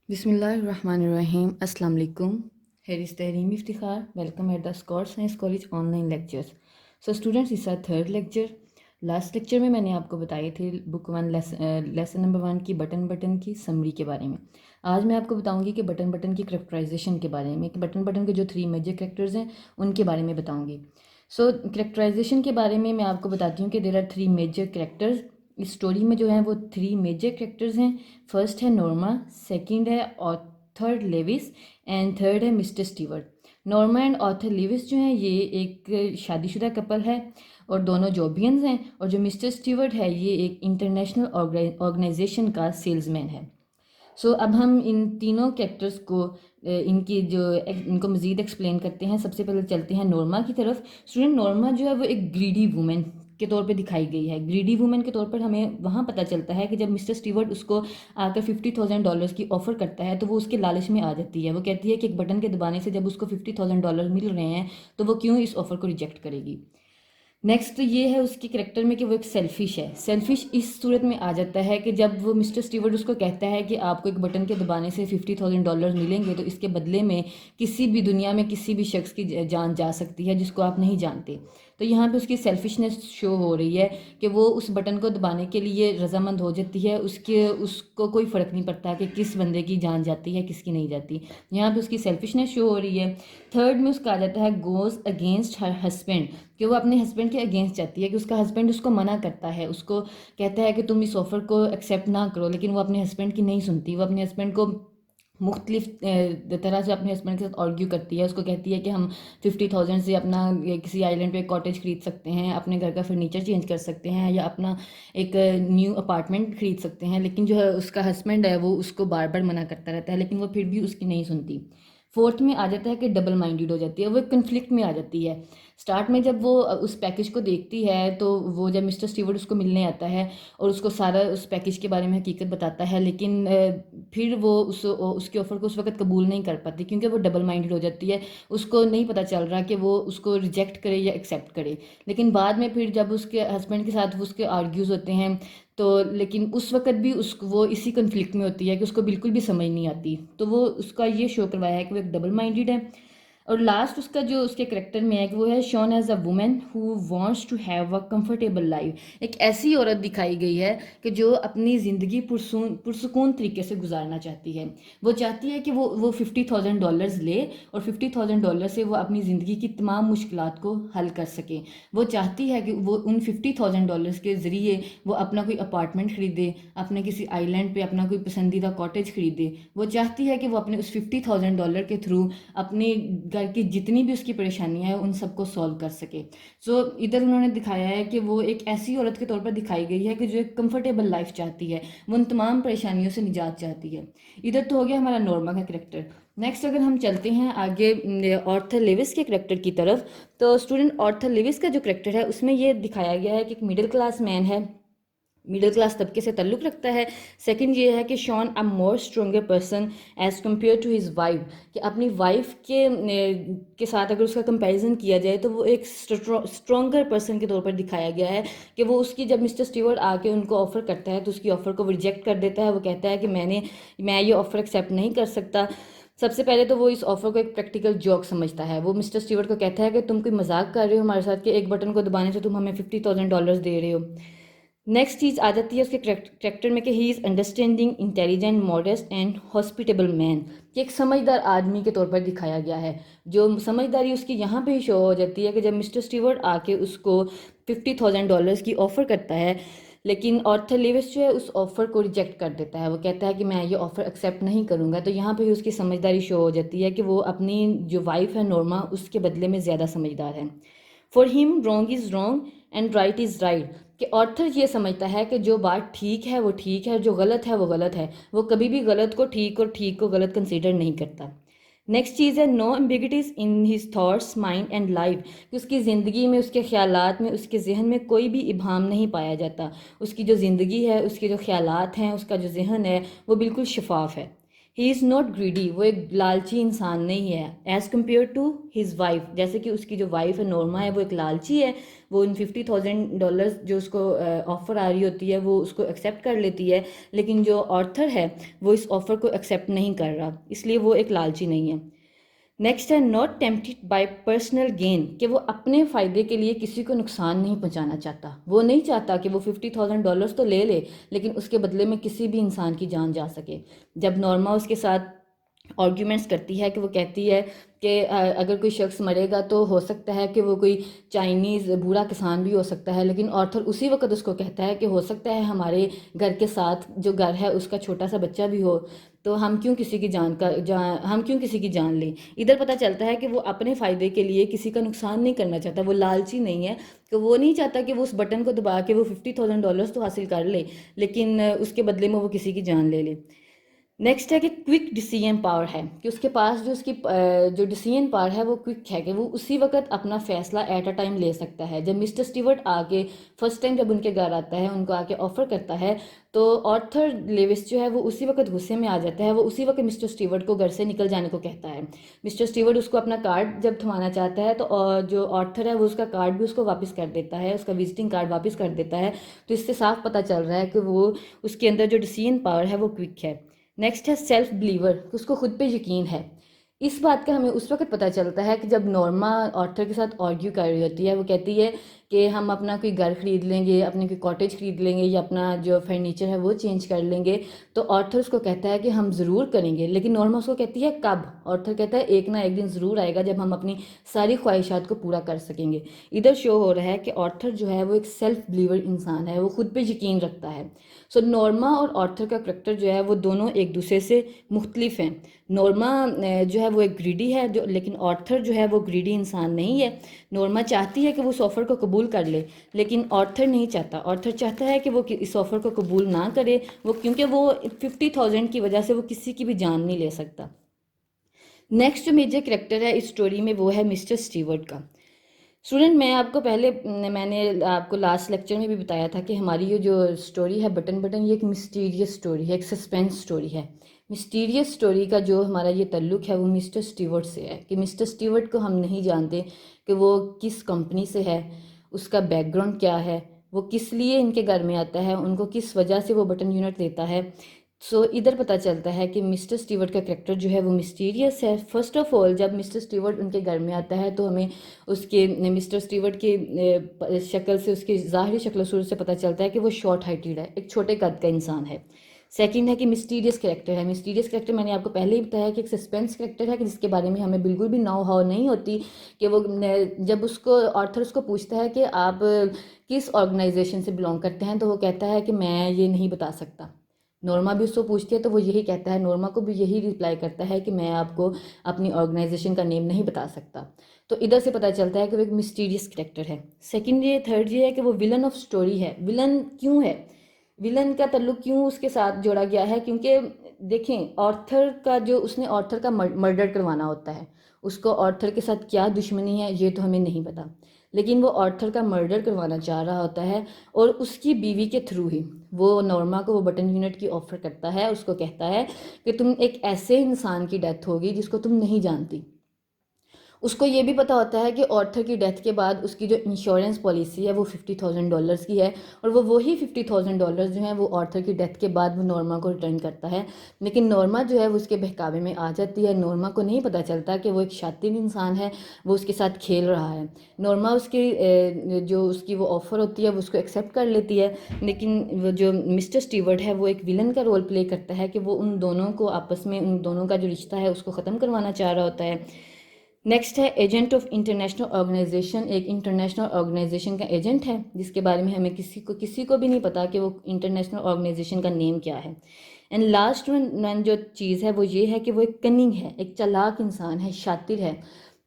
بسم اللہ الرحمن الرحیم. السلام علیکم. Here is Tahreem Iftikhar. Welcome at the Scott Science College online lectures. So students, اس our third lecture. Last lecture میں نے آپ کو بتائی تھی بک 1 لیسن نمبر 1 کی بٹن کی سمری کے بارے میں. آج میں آپ کو بتاؤں گی کہ بٹن کی کریکٹرائزیشن کے بارے میں، کہ بٹن کے جو 3 میجر کریکٹرز ہیں ان کے بارے میں بتاؤں گی. سو کریکٹرائزیشن کے بارے میں آپ کو بتاتی ہوں کہ دیر آر 3 میجر کریکٹرز. اس اسٹوری میں جو ہیں وہ 3 میجر کریکٹرز ہیں. فرسٹ ہے نورما، سیکنڈ ہے آرتھر لیوس، اینڈ تھرڈ ہے Mr Stewart. Norma and Arthur Lewis جو ہیں یہ ایک شادی شدہ کپل ہے اور دونوں جوبینز ہیں، اور جو مسٹر اسٹیورٹ ہے یہ ایک انٹرنیشنل آرگنائزیشن کا سیلز مین ہے. سو اب ہم ان تینوں کریکٹرز کو ان کو مزید ایکسپلین کرتے ہیں. سب سے پہلے چلتے ہیں نورما کی طرف. اسٹوڈنٹ، نورما جو ہے وہ ایک گریڈی وومن کے طور پہ دکھائی گئی ہے. گریڈی وومن کے طور پر ہمیں وہاں پتہ چلتا ہے کہ جب مسٹر اسٹیورٹ اس کو آ کر $50,000 کی آفر کرتا ہے تو وہ اس کے لالچ میں آ جاتی ہے. وہ کہتی ہے کہ ایک بٹن کے دبانے سے جب اس کو $50,000 مل رہے ہیں تو وہ کیوں اس آفر کو ریجیکٹ کرے گی. نیکسٹ یہ ہے اس کے کریکٹر میں کہ وہ ایک سیلفش ہے. سیلفش اس صورت میں آ جاتا ہے کہ جب وہ مسٹر اسٹیورٹ اس کو کہتا ہے کہ آپ کو ایک بٹن کے دبانے سے $50,000 ملیں گے تو اس کے بدلے میں کسی بھی دنیا میں کسی بھی شخص کی جان جا سکتی ہے جس کو آپ نہیں جانتے. تو یہاں پہ اس کی سیلفشنس شو ہو رہی ہے کہ وہ اس بٹن کو دبانے کے لیے رضامند ہو جاتی ہے. اس کو کوئی فرق نہیں پڑتا کہ کس بندے کی جان جاتی ہے کس کی نہیں جاتی. یہاں پہ اس کی سیلفشنس شو ہو رہی ہے. تھرڈ میں اس کا آ جاتا ہے گوز اگینسٹ ہر ہسبینڈ، کہ وہ اپنے ہسبینڈ کے اگینسٹ جاتی ہے، کہ اس کا ہسبینڈ اس کو منع کرتا ہے، اس کو کہتا ہے کہ تم اس آفر کو ایکسیپٹ نہ کرو، لیکن وہ اپنے ہسبینڈ کی نہیں سنتی. وہ اپنے ہسبینڈ کو مختلف طرح سے اپنے ہسبینڈ کے ساتھ آرگیو کرتی ہے. اس کو کہتی ہے کہ ہم 50,000 سے اپنا کسی آئی لینڈ پہ ایک کاٹیج خرید سکتے ہیں، اپنے گھر کا فرنیچر چینج کر سکتے ہیں، یا اپنا ایک نیو اپارٹمنٹ خرید سکتے ہیں. لیکن جو ہے اس کا ہسبینڈ ہے وہ اس کو بار بار منع کرتا رہتا ہے، لیکن وہ پھر بھی اس کی نہیں سنتی. فورتھ میں آ جاتا ہے کہ ڈبل مائنڈیڈ ہو جاتی ہے، وہ ایک کنفلکٹ میں آ جاتی ہے. اسٹارٹ میں جب وہ اس پیکیج کو دیکھتی ہے تو وہ جب مسٹر اسٹیورٹ اس کو ملنے آتا ہے اور اس کو سارا اس پیکیج کے بارے میں حقیقت بتاتا ہے، لیکن پھر وہ اس کے آفر کو اس وقت قبول نہیں کر پاتی کیونکہ وہ ڈبل مائنڈیڈ ہو جاتی ہے. اس کو نہیں پتہ چل رہا کہ وہ اس کو ریجیکٹ کرے یا ایکسیپٹ کرے. لیکن بعد میں پھر جب اس کے ہسبینڈ کے ساتھ اس کے آرگیوز ہوتے ہیں تو لیکن اس وقت بھی وہ اسی کنفلکٹ میں ہوتی ہے کہ اس کو بالکل بھی سمجھ نہیں آتی. تو وہ اس کا یہ شو کروایا ہے کہ وہ ایک ڈبل مائنڈیڈ ہے. اور لاسٹ اس کا جو اس کے کریکٹر میں ہے کہ وہ ہے shown as a woman who wants to have a comfortable life. ایک ایسی عورت دکھائی گئی ہے کہ جو اپنی زندگی پرسکون طریقے سے گزارنا چاہتی ہے. وہ چاہتی ہے کہ وہ $50,000 لے اور $50,000 سے وہ اپنی زندگی کی تمام مشکلات کو حل کر سکے. وہ چاہتی ہے کہ وہ ان $50,000 کے ذریعے وہ اپنا کوئی اپارٹمنٹ خریدے، اپنے کسی آئی لینڈ پہ اپنا کوئی پسندیدہ کاٹیج خریدے. وہ چاہتی ہے کہ وہ اپنے اس $50,000 کے تھرو اپنے گھر کی جتنی بھی اس کی پریشانیاں ہیں ان سب کو سولو کر سکے. سو ادھر انہوں نے دکھایا ہے کہ وہ ایک ایسی عورت کے طور پر دکھائی گئی ہے کہ جو ایک کمفرٹیبل لائف چاہتی ہے، وہ ان تمام پریشانیوں سے نجات چاہتی ہے. ادھر تو ہو گیا ہمارا نورما کا کریکٹر. نیکسٹ اگر ہم چلتے ہیں آگے آرتھر لیوس کے کریکٹر کی طرف، تو اسٹوڈنٹ آرتھر لیوس کا جو کریکٹر ہے اس میں یہ دکھایا گیا ہے کہ ایک مڈل کلاس مین ہے، مڈل کلاس طبقے سے تعلق رکھتا ہے. سیکنڈ یہ ہے کہ Shaun a more stronger person as compare to his wife, کہ اپنی وائف کے ساتھ اگر اس کا کمپیریزن کیا جائے تو وہ ایک اسٹرونگر پرسن کے طور پر دکھایا گیا ہے. کہ وہ اس کی جب مسٹر اسٹیورٹ آ کے ان کو آفر کرتا ہے تو اس کی آفر کو وہ ریجیکٹ کر دیتا ہے. وہ کہتا ہے کہ میں یہ آفر ایکسیپٹ نہیں کر سکتا. سب سے پہلے تو وہ اس آفر کو ایک پریکٹیکل جوک سمجھتا ہے. وہ مسٹر اسٹیورٹ کو کہتا ہے کہ تم کوئی مذاق کر رہے ہو ہمارے ساتھ کہ ایک بٹن کو دبانے سے تم ہمیں $50,000 دے رہے ہو. نیکسٹ چیز آ جاتی ہے اس کے کریکٹر میں کہ he is understanding, intelligent, modest and hospitable man, کہ ایک سمجھدار آدمی کے طور پر دکھایا گیا ہے. جو سمجھداری اس کی یہاں پہ ہی شو ہو جاتی ہے کہ جب مسٹر اسٹیورٹ آ کے اس کو $50,000 کی آفر کرتا ہے، لیکن آرتھر لیوس جو ہے اس آفر کو ریجیکٹ کر دیتا ہے. وہ کہتا ہے کہ میں یہ آفر ایکسیپٹ نہیں کروں گا. تو یہاں پہ اس کی سمجھداری شو ہو جاتی ہے کہ وہ اپنی جو وائف ہے نورما اس کے بدلے میں زیادہ سمجھدار ہے. فار ہم wrong is wrong and right is right, کہ آرتھر یہ سمجھتا ہے کہ جو بات ٹھیک ہے وہ ٹھیک ہے، جو غلط ہے وہ غلط ہے. وہ کبھی بھی غلط کو ٹھیک اور ٹھیک کو غلط کنسیڈر نہیں کرتا. نیکسٹ چیز ہے no ambiguities in his thoughts mind and life, کہ اس کی زندگی میں، اس کے خیالات میں، اس کے ذہن میں کوئی بھی ابہام نہیں پایا جاتا. اس کی جو زندگی ہے، اس کے جو خیالات ہیں، اس کا جو ذہن ہے وہ بالکل شفاف ہے. ہی از ناٹ گریڈی، وہ ایک لالچی انسان نہیں ہے، as compare to his wife, جیسے کہ اس کی جو وائف ہے نورما ہے وہ ایک لالچی ہے، وہ ان $50,000 جو اس کو آفر آ رہی ہوتی ہے وہ اس کو ایکسیپٹ کر لیتی ہے، لیکن جو آرتھر ہے وہ اس آفر کو ایکسیپٹ نہیں کر رہا، اس لیے وہ ایک لالچی نہیں ہے۔ نیکسٹ ہے ناٹ ٹیمپٹڈ بائی پرسنل گین، کہ وہ اپنے فائدے کے لیے کسی کو نقصان نہیں پہنچانا چاہتا، وہ نہیں چاہتا کہ وہ $50,000 تو لے لے لیکن اس کے بدلے میں کسی بھی انسان کی جان جا سکے۔ جب نورما اس کے ساتھ آرگیومنٹس کرتی ہے کہ وہ کہتی ہے کہ اگر کوئی شخص مرے گا تو ہو سکتا ہے کہ وہ کوئی چائنیز بوڑھا کسان بھی ہو سکتا ہے، لیکن آرتھر اسی وقت اس کو کہتا ہے کہ ہو سکتا ہے ہمارے گھر کے ساتھ جو گھر ہے اس کا چھوٹا سا بچہ بھی ہو، تو ہم کیوں کسی کی جان لیں۔ ادھر پتہ چلتا ہے کہ وہ اپنے فائدے کے لیے کسی کا نقصان نہیں کرنا چاہتا، وہ لالچی نہیں ہے، کہ وہ نہیں چاہتا کہ وہ اس بٹن کو دبا کے وہ $50,000 تو حاصل کر لے لیکن اس کے بدلے میں وہ کسی کی جان لے لے۔ نیکسٹ ہے کہ کوئک ڈیسیژن پاور ہے، کہ اس کے پاس جو اس کی جو ڈیسیژن پاور ہے وہ کوئک ہے، کہ وہ اسی وقت اپنا فیصلہ ایٹ اے ٹائم لے سکتا ہے۔ جب مسٹر اسٹیورٹ آ کے فرسٹ ٹائم جب ان کے گھر آتا ہے، ان کو آ کے آفر کرتا ہے، تو آرتھر لیوس جو ہے وہ اسی وقت غصے میں آ جاتا ہے، وہ اسی وقت مسٹر اسٹیورٹ کو گھر سے نکل جانے کو کہتا ہے۔ مسٹر اسٹیورٹ اس کو اپنا کارڈ جب تھمانا چاہتا ہے تو جو آرتھر ہے وہ اس کا کارڈ بھی اس کو واپس کر دیتا ہے، اس کا وزٹنگ کارڈ واپس کر دیتا ہے، تو اس سے صاف پتہ چل رہا ہے کہ وہ اس کے اندر جو ڈیسیژن پاور ہے وہ کوئک ہے۔ نیکسٹ ہے سیلف بلیور، اس کو خود پہ یقین ہے۔ اس بات کا ہمیں اس وقت پتہ چلتا ہے کہ جب نورما آرتھر کے ساتھ آرگیو کر رہی ہوتی ہے، وہ کہتی ہے کہ ہم اپنا کوئی گھر خرید لیں گے، اپنے کوئی کاٹیج خرید لیں گے یا اپنا جو فرنیچر ہے وہ چینج کر لیں گے، تو آرتھر اس کو کہتا ہے کہ ہم ضرور کریں گے، لیکن نورما اس کو کہتی ہے کب؟ آرتھر کہتا ہے ایک نہ ایک دن ضرور آئے گا جب ہم اپنی ساری خواہشات کو پورا کر سکیں گے۔ ادھر شو ہو رہا ہے کہ آرتھر جو ہے وہ ایک سیلف بلیور انسان ہے، وہ خود پہ یقین رکھتا ہے۔ سو نورما اور آرتھر کا کریکٹر جو ہے وہ دونوں ایک دوسرے سے مختلف ہیں۔ نورما جو ہے وہ ایک گریڈی ہے، لیکن آرتھر جو ہے وہ گریڈی انسان نہیں ہے۔ نورما چاہتی ہے کہ وہ اس آفر کو قبول کر لے، لیکن آرتھر نہیں چاہتا۔ آرتھر چاہتا ہے کہ وہ اس آفر کو قبول نہ کرے، کیونکہ وہ 50,000 کی وجہ سے وہ کسی کی بھی جان نہیں لے سکتا۔ نیکسٹ جو میجر کریکٹر ہے اس سٹوری میں وہ ہے مسٹر اسٹیورٹ کا۔ اسٹوڈنٹ میں نے آپ کو لاسٹ لیکچر میں بھی بتایا تھا کہ ہماری یہ جو سٹوری ہے بٹن یہ ایک مسٹیریس سٹوری ہے، ایک سسپینس سٹوری ہے۔ مسٹیریس سٹوری کا جو ہمارا یہ تعلق ہے وہ مسٹر اسٹیورٹ سے ہے، کہ مسٹر اسٹیورٹ کو ہم نہیں جانتے کہ وہ کس کمپنی سے ہے، اس کا بیک گراؤنڈ کیا ہے، وہ کس لیے ان کے گھر میں آتا ہے، ان کو کس وجہ سے وہ بٹن یونٹ دیتا ہے۔ سو ادھر پتہ چلتا ہے کہ مسٹر اسٹیورٹ کا کریکٹر جو ہے وہ مسٹیریس ہے۔ فرسٹ آف آل جب مسٹر اسٹیورٹ ان کے گھر میں آتا ہے تو ہمیں اس کے مسٹر اسٹیورٹ کی شکل سے، اس کی ظاہری شکل و صورت سے پتہ چلتا ہے کہ وہ شارٹ ہائٹڈ ہے، ایک چھوٹے قد کا انسان ہے۔ سیکنڈ ہے کہ مسٹیریس کریکٹر ہے۔ مسٹیریس کریکٹر میں نے آپ کو پہلے ہی بتایا کہ ایک سسپینس کریکٹر ہے، کہ جس کے بارے میں ہمیں بالکل بھی نو ہاؤ نہیں ہوتی، کہ وہ جب آرتھر اس کو پوچھتا ہے کہ آپ کس آرگنائزیشن سے بلانگ کرتے ہیں، تو وہ کہتا ہے کہ میں یہ نہیں بتا سکتا۔ نورما بھی اس کو پوچھتی ہے تو وہ یہی کہتا ہے، نورما کو بھی یہی ریپلائی کرتا ہے کہ میں آپ کو اپنی آرگنائزیشن کا نیم نہیں بتا سکتا۔ تو ادھر سے پتہ چلتا ہے کہ وہ ایک مسٹیریس کریکٹر ہے۔ تھرڈ یہ ہے کہ وہ ولن آف سٹوری ہے۔ ولن کیوں ہے؟ ولن کا تعلق کیوں اس کے ساتھ جوڑا گیا ہے؟ کیونکہ دیکھیں آرتھر کا اس نے آرتھر کا مرڈر کروانا ہوتا ہے، اس کو آرتھر کے ساتھ کیا دشمنی ہے یہ تو ہمیں نہیں پتا، لیکن وہ آرتھر کا مرڈر کروانا چاہ رہا ہوتا ہے، اور اس کی بیوی کے تھرو ہی وہ نورما کو وہ بٹن یونٹ کی آفر کرتا ہے، اس کو کہتا ہے کہ تم ایک ایسے انسان کی ڈیتھ ہوگی جس کو تم نہیں جانتی۔ اس کو یہ بھی پتا ہوتا ہے کہ آرتھر کی ڈیتھ کے بعد اس کی جو انشورنس پالیسی ہے وہ $50,000 کی ہے، اور وہ وہی $50,000 جو ہیں وہ آرتھر کی ڈیتھ کے بعد وہ نورما کو ریٹرن کرتا ہے، لیکن نورما جو ہے وہ اس کے بہکاوے میں آ جاتی ہے۔ نورما کو نہیں پتا چلتا کہ وہ ایک شاطر انسان ہے، وہ اس کے ساتھ کھیل رہا ہے۔ نورما اس کی وہ آفر ہوتی ہے وہ اس کو ایکسیپٹ کر لیتی ہے، لیکن وہ جو مسٹر اسٹیورٹ ہے وہ ایک ولن کا رول پلے کرتا ہے، کہ وہ ان دونوں کو آپس میں، ان دونوں کا جو رشتہ ہے اس کو ختم کروانا چاہ رہا ہوتا ہے۔ نیکسٹ ہے ایجنٹ آف انٹرنیشنل آرگنائزیشن۔ ایک انٹرنیشنل آرگنائزیشن کا ایجنٹ ہے جس کے بارے میں ہمیں کسی کو بھی نہیں پتا کہ وہ انٹرنیشنل آرگنائزیشن کا نیم کیا ہے۔ اینڈ لاسٹ ون جو چیز ہے وہ یہ ہے کہ وہ ایک کننگ ہے، ایک چالاک انسان ہے، شاطر ہے،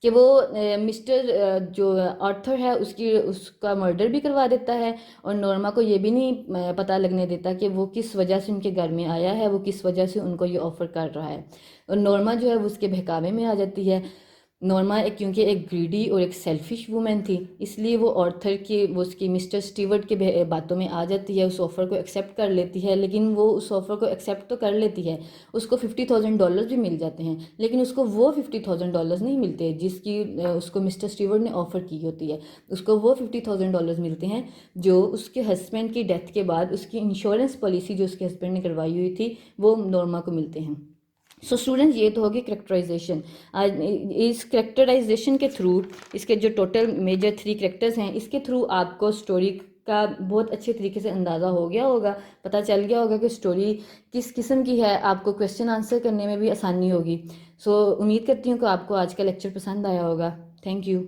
کہ وہ مسٹر جو آرتھر ہے اس کا مرڈر بھی کروا دیتا ہے، اور نورما کو یہ بھی نہیں پتہ لگنے دیتا کہ وہ کس وجہ سے ان کے گھر میں آیا ہے، وہ کس وجہ سے ان کو یہ آفر کر رہا ہے، اور نورما جو ہے وہ اس کے بہکاوے میں آ جاتی ہے۔ نورما کیونکہ ایک گریڈی اور ایک سیلفش وومن تھی، اس لیے وہ آرتھر کی وہ اس کی مسٹر اسٹیورٹ کے باتوں میں آ جاتی ہے، اس آفر کو ایکسیپٹ کر لیتی ہے، لیکن وہ اس آفر کو ایکسیپٹ تو کر لیتی ہے، اس کو $50,000 بھی مل جاتے ہیں، لیکن اس کو وہ $50,000 نہیں ملتے جس کی اس کو مسٹر اسٹیورٹ نے آفر کی ہوتی ہے، اس کو وہ $50,000 ملتے ہیں جو اس کے ہسبینڈ کی ڈیتھ کے بعد اس کی انشورنس پالیسی جو اس کے ہسبینڈ نے کروائی ہوئی تھی وہ نورما کو ملتے ہیں۔ سو اسٹوڈنٹ یہ تو ہوگی کریکٹرائزیشن۔ اس کریکٹرائزیشن کے تھرو، اس کے جو ٹوٹل میجر 3 کریکٹرز ہیں، اس کے تھرو آپ کو اسٹوری کا بہت اچھے طریقے سے اندازہ ہو گیا ہوگا، پتہ چل گیا ہوگا کہ اسٹوری کس قسم کی ہے، آپ کو کویسچن آنسر کرنے میں بھی آسانی ہوگی۔ سو امید کرتی ہوں کہ آپ کو آج کا لیکچر پسند آیا ہوگا۔ Thank you.